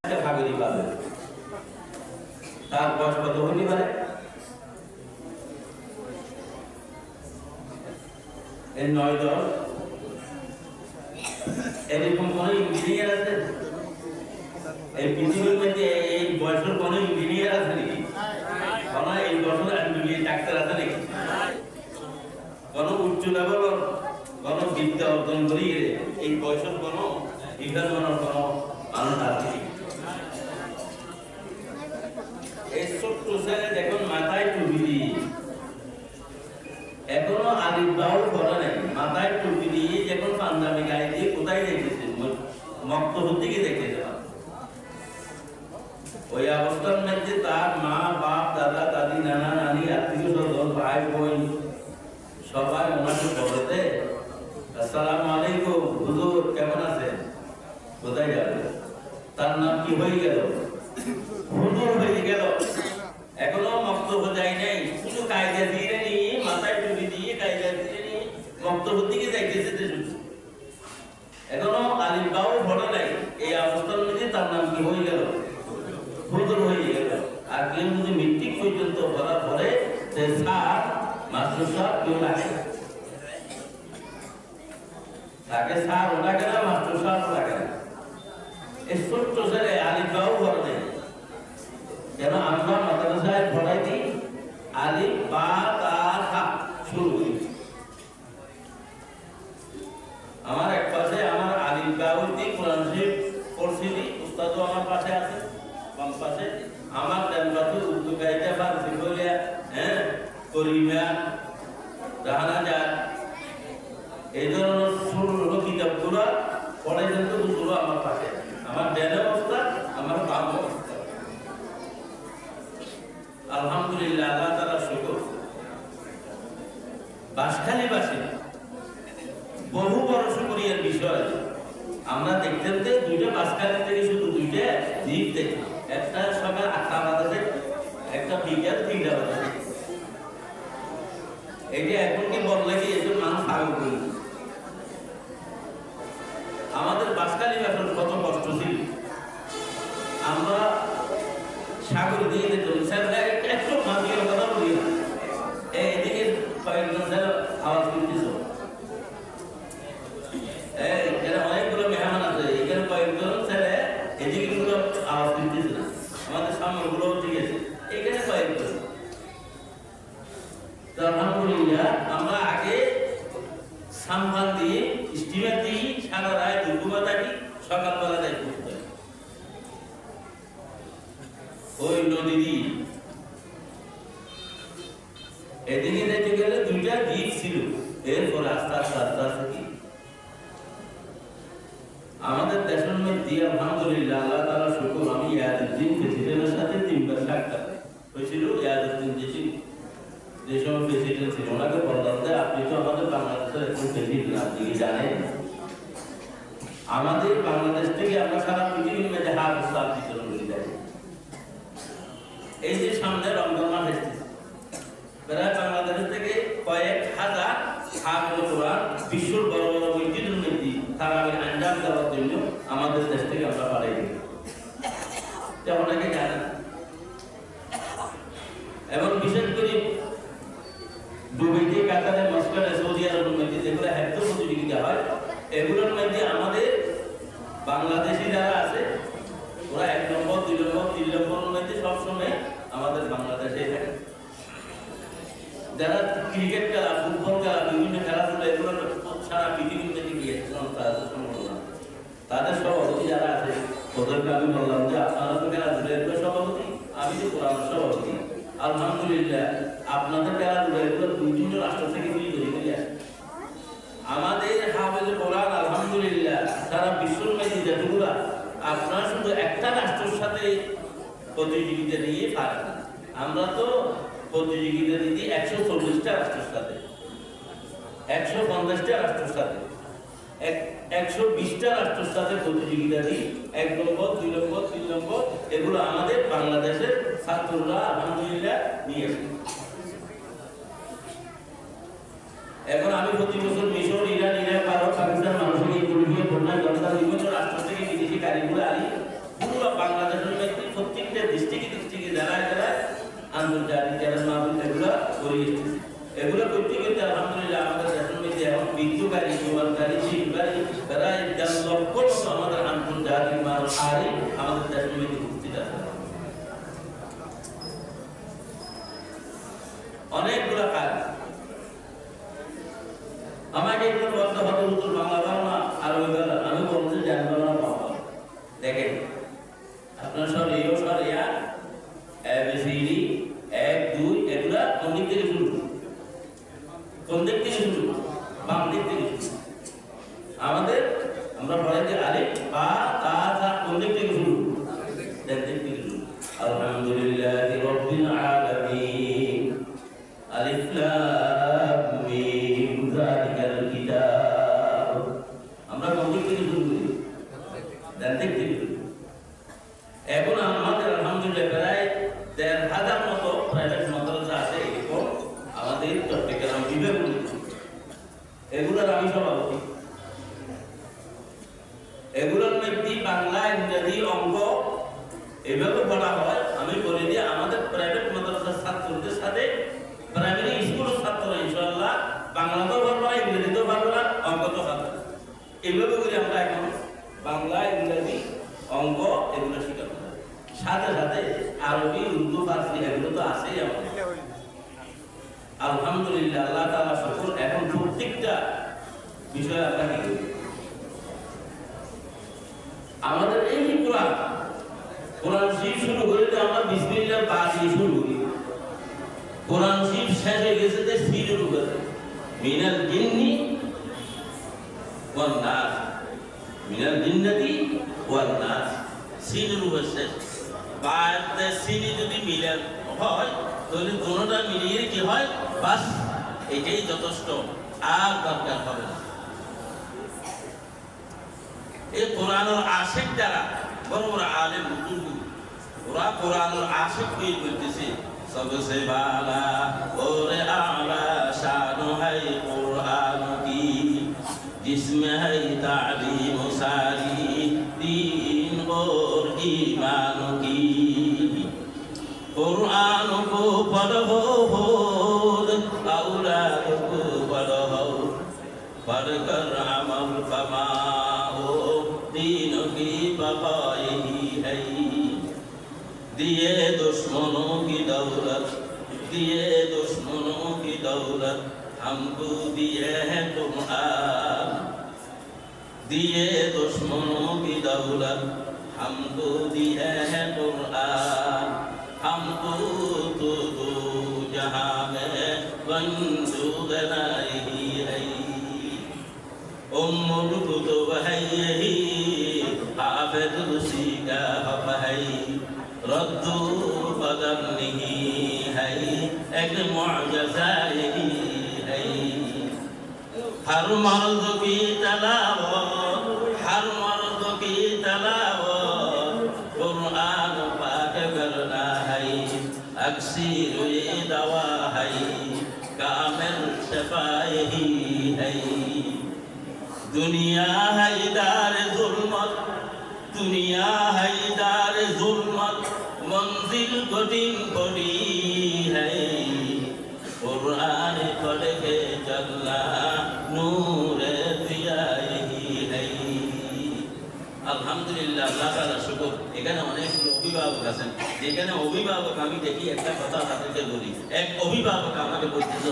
ভাগরি পাবে তার বয়স কত হতে পারে এই 9-10 এরকম কোন ইঞ্জিনিয়ার আছে এই পৃথিবীর মধ্যে এই বয়সের কোন ইঞ্জিনিয়ার আছে নাকি কোন এই বয়সের এমবিবিএস ডাক্তার আছে নাকি কোন উচ্চ লেভেলের কোন বিদ্যা অর্জন করি এই বয়সের কোন ইন্টারনাল কোন মানুষ আছে এই ছোট্ট ছেলে দেখুন মাথায় টুপি দিয়ে এখনো আলিফ বাউ পড়া নাই মাথায় টুপি দিয়ে যখন পাঞ্জাবি গায়ে দিয়ে কোথায় দেখেছে মক্তবুর দিকে দেখেছে ওই অবস্থার মধ্যে তার মা বাপ দাদা দাদি নানা নানি আত্মীয় স্বজন ভাই বোন সবাই ওনাকে বলতে আসসালামু আলাইকুম হুজুর কেমন আছেন কোথায় যাবে তার নাম কি হয়ে গেল হুজুর হয়ে গেল এখনো মক্তব্য যায় নাই শুধু কায়দা দিয়ে নিয়ে মাথায় টুপি দিয়ে কায়দা দিয়ে নিয়ে মক্তব্যের দিকে যাইতেছে এখনো আলিফ বাউ পড়া নাই এই অবস্থার মধ্যে তার নাম কি হয়ে গেল হুজুর হয়ে গেল আর কেউ যদি মেট্রিক পর্যন্ত পড়ার পরে সে স্যার মাস্টার সাহেব কেউ লাগে তাকে স্যার ওটা কেন মাস্টার সাহেব লাগে না এই ছোট্ট ছেলে আলিফ বাউ পড়া নেই কেন আমরা মাদ্রাসায় পড়াই দিই আলিফ বা তা থা শুরু করি আমার এক পাশে আমার আলিফ বাউতি কোরআন শরীফ পড়ছি উস্তাদও আমার পাশে আছে বাম পাশে আমার ডান পাশে উর্দু গাইতে ফারসি বলে হ্যাঁ করিমা রাহানা যা এই ধরনের ছোট কিতাবগুলো পড়াই দেন তো উর্দু আমার পাশে আমার ডানে অবস্থা আমার বাম অবস্থা আলহামদুলিল্লাহ আল্লাহ তাআলা শুকর বাসখালীবাসী বহু বড় শুকরিয়ার বিষয় আমরা দেখতেন যে দুইটা বাসখালী থেকে শুধু দুইটা দ্বীপ দেখি একটা সকাল 8টা বাজে একটা বিকেল 3টা বাজে এটা এখন কি বললে কি এসব মানুষ পাগল করি আমাদের বাসখালীবাসীর কত কষ্ট ছিল আমরা সাগর দিয়ে যেতাম স্যার একটু মাঝিয়ে কথা বলি এদিকে কয়েকজন স্যার আওয়াজ করতেছ এখানে অনেকগুলো মেহমান আছে এখানে কয়েকজন ছেলে এদিকে গুলো আওয়াজ করতেছে না আমাদের সামনে গুলো ঠিক আছে এখানে কয়েকজন আলহামদুলিল্লাহ আমরা আগে সাম্পান দিয়ে স্টিমার দিয়ে সারা রায় দুপুরবা থাকি সকালবেলা যাই করতে ওই নদী দিয়ে এদিকে যেতে গেলে দুইটা দ্বীপ ছিল এরপরে আস্তে আস্তে আস্তে আস্তে কি আমাদের দেশের মধ্যে আলহামদুলিল্লাহ আল্লাহ তাআলা শুকর আমি ইয়াদউদ্দিন প্রেসিডেন্টের সাথে 3বার সাক্ষাৎ হয়েছিল ইয়াদউদ্দিন যে সময় প্রেসিডেন্ট ছিল ওনাকে বললাম যে আপনি তো আমাদের বাংলাদেশের একজন প্রেসিডেন্ট আপনি কি জানেন আমাদের বাংলাদেশ থেকে আমরা সারা পৃথিবীর মধ্যে হাফেজ সাহেব বিতরণ করে যাই এই যে সামনে রমজান মাস এসেছে প্রায় বাংলাদেশ থেকে কয়েক হাজার হাফেজ কোরআন বিশ্বর বড় বড় মসজিদের মধ্যে তারাবির আঞ্জাম দেওয়ার জন্য আমাদের দেশ থেকে আমরা পাঠাই দিই যেমন আগে জানেন এবং বিশেষ করে দুবাইতে কাতারে মস্কোতে সৌদি আরবের মধ্যে যেগুলো হেফজ প্রতিযোগিতা হয় এগুলোর মধ্যে আমাদের বাংলাদেশি যারা আছে ওরা 1 নম্বর 2 নম্বর 3 নম্বরের মধ্যে সবসময় আমাদের বাংলাদেশে থাকে যারা ক্রিকেট খেলা ফুটবল খেলা বিভিন্ন খেলাধুলা এগুলো সারা পৃথিবীর মধ্যে গিয়ে তাদের সভাপতি যারা আছে ওদেরকে আমি বললাম যে আপনারা তো খেলাধুলা এগুলো সভাপতি আমি তো কোরআন সভাপতি আলহামদুলিল্লাহ আপনাদের খেলাধুলা এগুলো বিভিন্ন রাষ্ট্র থেকে তৈরি করে আসে আমাদের হাফেজ কোরআন আলহামদুলিল্লাহ সারা বিশ্বর মধ্যে যেগুলো আপনারা শুধু একটা রাষ্ট্রের সাথে প্রতিযোগিতা নিয়ে পারেন আমরা তো প্রতিযোগিতা দিতে 140টা রাষ্ট্রের সাথে 150টা রাষ্ট্রের সাথে 120টা রাষ্ট্রের সাথে প্রতিযোগিতা দিই 1 নম্বর 2 নম্বর 3 নম্বর এগুলো আমাদের বাংলাদেশের ছাত্ররা আলহামদুলিল্লাহ নিয়ে আসে এখন আমি প্রতি বছর মিশর ইরান ইরাক ভারত পাকিস্তান মানুষকে এই পরিবেশে বন্যা জনতা বিভিন্ন রাষ্ট্র থেকে বিদেশি গাড়িগুলো আনি পুরো বাংলা মানুষ জাতি যারা মাহফিল এগুলো করি এগুলো করতে করতে আলহামদুলিল্লাহ আমাদের দেশের মধ্যে এখন বিদ্যুৎকারী জীবনকারী শিল্পকারী তারা লক্ষ লক্ষ আমাদের আন্তর্জাতিক মানুষ আরই আমাদের দেশের মধ্যে উপস্থিত আছে অনেকগুলো কাজ আমাকে একটু বলতে হবে উত্তর বাংলা বাংলা আর ওই বেলা আমি বলতে জানবো না বাবা দেখেন আপনার সব এই সব ইয়া এবিসিডি 1 2 এগুলা কোন দিক থেকে শুরু কোন দিক থেকে শুরু বাম দিক থেকে আমাদের আমরা পড়াই যে আলিফ বা তা তা কোন দিক থেকে শুরু ডান দিক থেকে শুরু আলহামদুলিল্লাহি রাব্বিল আলামিন আলিফ লাম মিম যালিকাল কিতাব আমরা কোন দিক থেকে শুরু করি ডান দিক থেকে এখন আমাদের আলহামদুলিল্লাহ প্রায় ১,৫০০ মতো প্রাইভেট মাদ্রাসা আছে এরকম আমাদের চট্টগ্রাম বিভাগে এগুলোর আমি সভাপতি এগুলোর মধ্যে বাংলা ইংরেজি অঙ্ক এভাবে পড়া হয় আমি বলি যে আমাদের প্রাইভেট মাদ্রাসার ছাত্রদের সাথে প্রাইমারি স্কুলের ছাত্ররা ইনশাআল্লাহ বাংলাতেও পারবে না ইংরেজিতেও পারবে না অঙ্কতেও পারবে না এইভাবে করে আমরা এখন বাংলা ইংরেজি অঙ্ক এগুলো শিখাবো সাথে সাথে আরবি উর্দু ফার্সি এগুলো তো আছেই আমাদের আলহামদুলিল্লাহ আল্লাহ তাআলা শুকর এখন প্রত্যেকটা বিষয় আমরা কি করি আমাদের এই যে কোরআন শরীফ শুরু করে তো আমরা বিসমিল্লাহ পা দিয়ে শুরু করি কোরআন শরীফ শেষ হয়ে গেছে যে সিরের উপরে মিনাল জিন্নি ওয়ান নাস মিনাল জিন্নাতি ওয়ান নাস সিনের উপরে শেষ বাতে সিনি যদি মিলান হয় তাহলে দুটোটা মিলিয়ে কি হয় বাস এটাই যথেষ্ট আর দরকার হবে না এই কোরআনের আশিক যারা বড় বড় আলেম বুজুর্গ ওরা কোরআনের আশিক হয়ে বলতেছে सबसे बाला और आला शान है कुरान की जिसमें है तालीम सारी दीन और ईमान की कुरान को पढ़ो औलाद को पढ़ो पढ़कर अमल कमाओ दीन की बक़ाई है दिए दुश्मनों की दौलत हमको दिए हैं कुरान दिए दुश्मनों की दौलत हमको दिए हैं कुरान हमको तो दो जहां में वंजूद नहीं है उम्मुल कुतुब है यही हाफिज उसी का हक है रद्दू बदल नहीं है एक मुअज्जज़ा ही है हर मर्द की तलावत कुरान पाक करना है अक्सर ये दवा है कामिल शफा ही है दुनिया है दार जुल्मत मंजिल कठिन पड़ी है कुरान पढ़ के चलना नूर दिया ही है আলহামদুলিল্লাহ আল্লাহ তাআলা শুকর এখানে অনেকগুলো অভিভাবক আছেন যেখানে অভিভাবক আমি দেখি একটা কথা তাদেরকে বলি এক অভিভাবক আমাকে বলতেছে